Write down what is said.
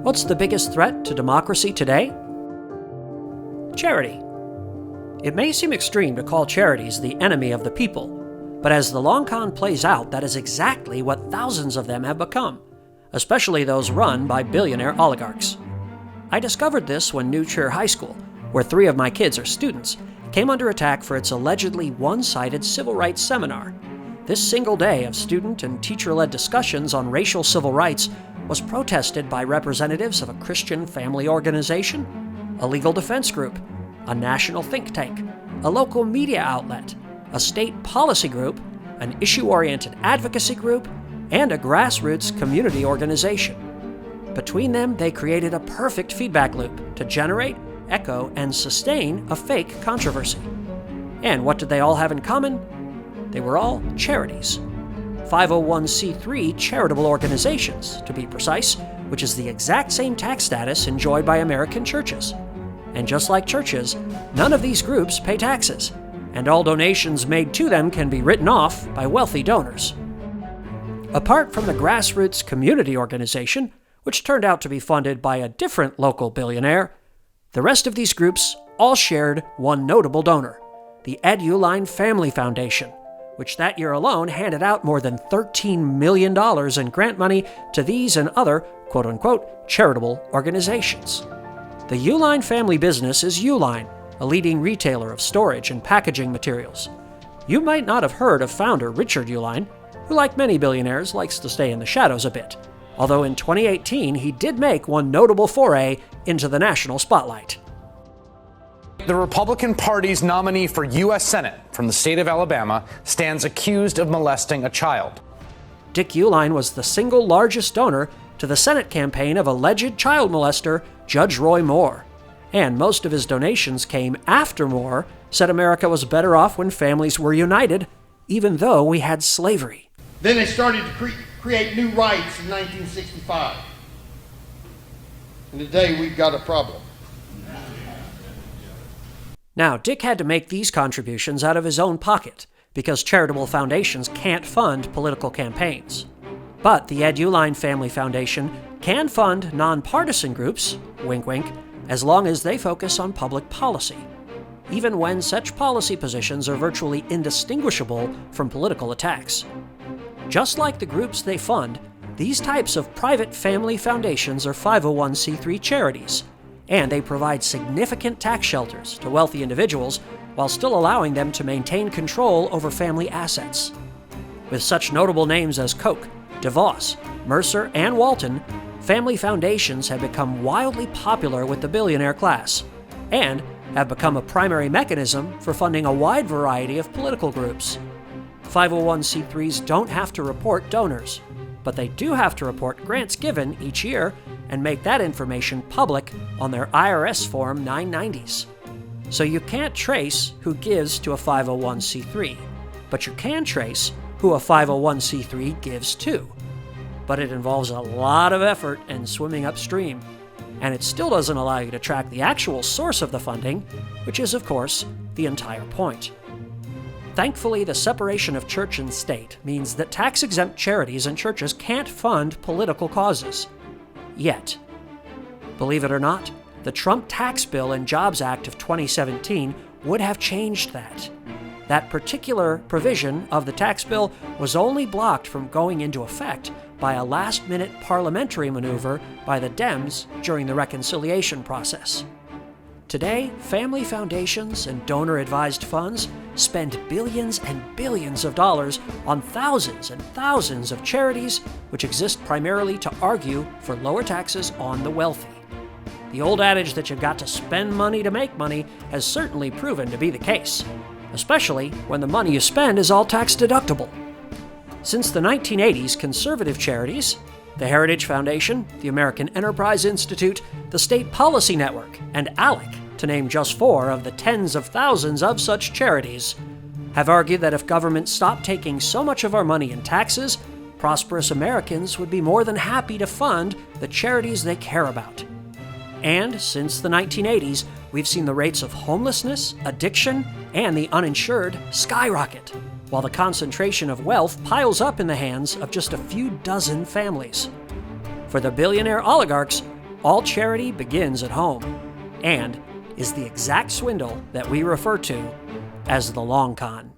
What's the biggest threat to democracy today? Charity. It may seem extreme to call charities the enemy of the people, but as the long con plays out, that is exactly what thousands of them have become, especially those run by billionaire oligarchs. I discovered this when New Trier High School, where 3 of my kids are students, came under attack for its allegedly one-sided civil rights seminar. This single day of student and teacher-led discussions on racial civil rights was protested by representatives of a Christian family organization, a legal defense group, a national think tank, a local media outlet, a state policy group, an issue-oriented advocacy group, and a grassroots community organization. Between them, they created a perfect feedback loop to generate, echo, and sustain a fake controversy. And what did they all have in common? They were all charities. 501c3 charitable organizations, to be precise, which is the exact same tax status enjoyed by American churches. And just like churches, none of these groups pay taxes, and all donations made to them can be written off by wealthy donors. Apart from the grassroots community organization, which turned out to be funded by a different local billionaire, the rest of these groups all shared one notable donor, the Ed Uline Family Foundation, which that year alone handed out more than $13 million in grant money to these and other quote-unquote charitable organizations. The Uline family business is Uline, a leading retailer of storage and packaging materials. You might not have heard of founder Richard Uline, who, like many billionaires, likes to stay in the shadows a bit, although in 2018 he did make one notable foray into the national spotlight. The Republican Party's nominee for U.S. Senate from the state of Alabama stands accused of molesting a child. Dick Uline was the single largest donor to the Senate campaign of alleged child molester Judge Roy Moore, and most of his donations came after Moore said America was better off when families were united, even though we had slavery. Then they started to create new rights in 1965. And today we've got a problem. Now, Dick had to make these contributions out of his own pocket, because charitable foundations can't fund political campaigns. But the Ed Uline Family Foundation can fund nonpartisan groups, wink wink, as long as they focus on public policy, even when such policy positions are virtually indistinguishable from political attacks. Just like the groups they fund, these types of private family foundations are 501c3 charities, and they provide significant tax shelters to wealthy individuals while still allowing them to maintain control over family assets. With such notable names as Koch, DeVos, Mercer, and Walton, family foundations have become wildly popular with the billionaire class, and have become a primary mechanism for funding a wide variety of political groups. 501c3s don't have to report donors, but they do have to report grants given each year and make that information public on their IRS Form 990s. So you can't trace who gives to a 501c3, but you can trace who a 501c3 gives to. But it involves a lot of effort and swimming upstream, and it still doesn't allow you to track the actual source of the funding, which is, of course, the entire point. Thankfully, the separation of church and state means that tax-exempt charities and churches can't fund political causes. Yet. Believe it or not, the Trump Tax Bill and Jobs Act of 2017 would have changed that. That particular provision of the tax bill was only blocked from going into effect by a last-minute parliamentary maneuver by the Dems during the reconciliation process. Today, family foundations and donor-advised funds spend billions and billions of dollars on thousands and thousands of charities which exist primarily to argue for lower taxes on the wealthy. The old adage that you've got to spend money to make money has certainly proven to be the case, especially when the money you spend is all tax-deductible. Since the 1980s, conservative charities, the Heritage Foundation, the American Enterprise Institute, the State Policy Network, and ALEC, to name just 4 of the tens of thousands of such charities, have argued that if government stopped taking so much of our money in taxes, prosperous Americans would be more than happy to fund the charities they care about. And since the 1980s, we've seen the rates of homelessness, addiction, and the uninsured skyrocket, while the concentration of wealth piles up in the hands of just a few dozen families. For the billionaire oligarchs, all charity begins at home and is the exact swindle that we refer to as the long con.